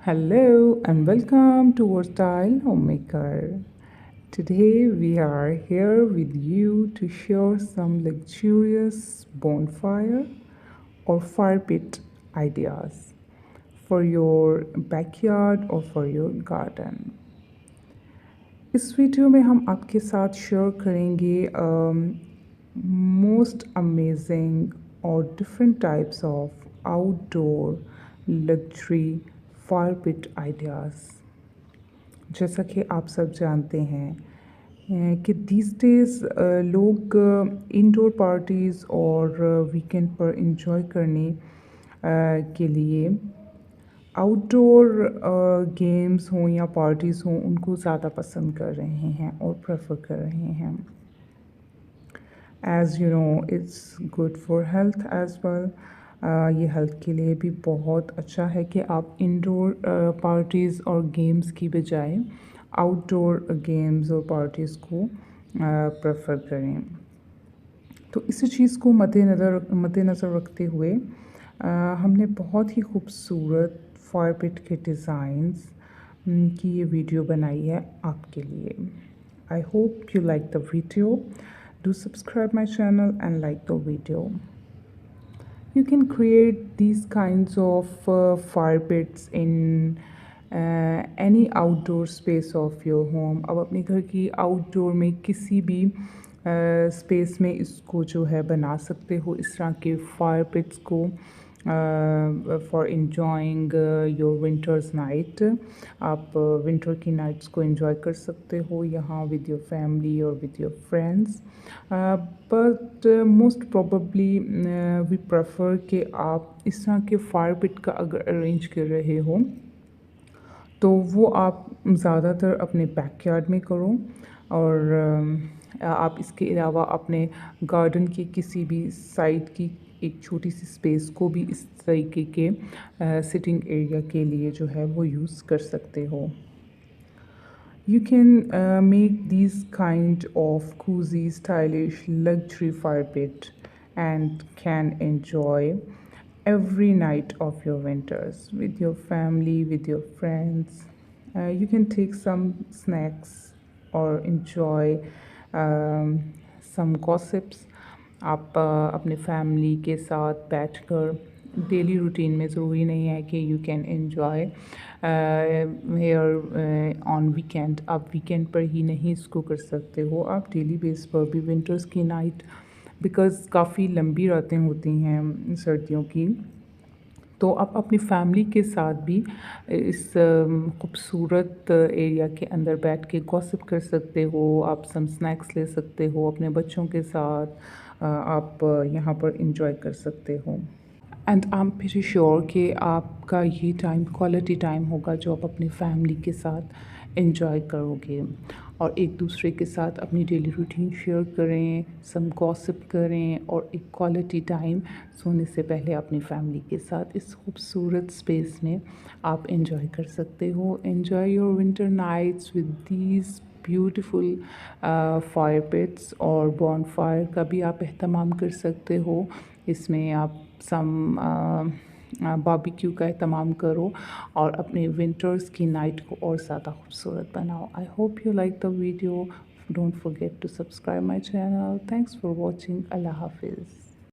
Hello and welcome to Versatile Homemaker. Today we are here with you to share some luxurious bonfire or fire pit ideas for your backyard or for your garden. इस video में हम आपके साथ share करेंगे most amazing और different types of outdoor luxury fire pit ideas. जैसा कि आप सब जानते हैं कि दीज डेज़ लोग इंडोर पार्टीज़ और वीकेंड पर इंजॉय करने के लिए आउटडोर गेम्स हों या पार्टीज़ हों उनको ज़्यादा पसंद कर रहे हैं और प्रेफर कर रहे हैं। As you know it's good for health as well. ये हेल्थ के लिए भी बहुत अच्छा है कि आप इंडोर पार्टीज़ और गेम्स की बजाय आउटडोर गेम्स और पार्टीज़ को प्रेफर करें। तो इसी चीज़ को मद्देनज़र रखते हुए हमने बहुत ही खूबसूरत फायर पिट के डिज़ाइंस की ये वीडियो बनाई है आपके लिए। आई hope you like the video. Do subscribe my channel and like the video. You can create these kinds of fire pits in any outdoor space of your home. अब अपने घर की आउटडोर में किसी भी स्पेस में इसको जो है बना सकते हो इस तरह के फायर पिट्स को for enjoying your winters night. आप विंटर की नाइट्स को इंजॉय कर सकते हो यहाँ विद योर फैमिली और with your friends. But most probably we prefer कि आप इस तरह के फायर पिट का अगर अरेंज कर रहे हो तो वो आप ज़्यादातर अपने बैकयार्ड में करो और आप इसके अलावा अपने गार्डन के किसी भी साइड की एक छोटी सी स्पेस को भी इस तरीके के सिटिंग एरिया के लिए जो है वो यूज़ कर सकते हो। You can make these kind of cozy, stylish, luxury fire pit and can enjoy every night of your winters with your family, with your friends. You can take some snacks or enjoy some gossips. आप अपने family के साथ बैठकर daily routine में ज़रूरी नहीं है कि you can enjoy here on weekend. आप वीकेंड पर ही नहीं इसको कर सकते हो, आप डेली बेस पर भी विंटर्स की नाइट बिकॉज़ काफ़ी लंबी रातें होती हैं सर्दियों की, तो आप अपनी फैमिली के साथ भी इस खूबसूरत एरिया के अंदर बैठ के गॉसिप कर सकते हो। आप सम स्नैक्स ले सकते हो अपने बच्चों के साथ, आप यहाँ पर इंजॉय कर सकते हो। And I am pretty sure कि आपका ये टाइम क्वालिटी टाइम होगा जो आप अपनी फैमिली के साथ इंजॉय करोगे और एक दूसरे के साथ अपनी डेली रूटीन शेयर करें, सम गॉसिप करें और एक क्वालिटी टाइम सोने से पहले अपनी फैमिली के साथ इस खूबसूरत स्पेस में आप इंजॉय कर सकते हो। Enjoy your winter nights with these beautiful fire pits और बॉनफायर का भी आप एहतमाम कर सकते हो। इसमें आप सम बारबेक्यू का एहतमाम करो और अपने विंटर्स की नाइट को और ज़्यादा खूबसूरत बनाओ। I hope you like the video. Don't forget to subscribe my channel. Thanks for watching. अल्लाह हाफिज़.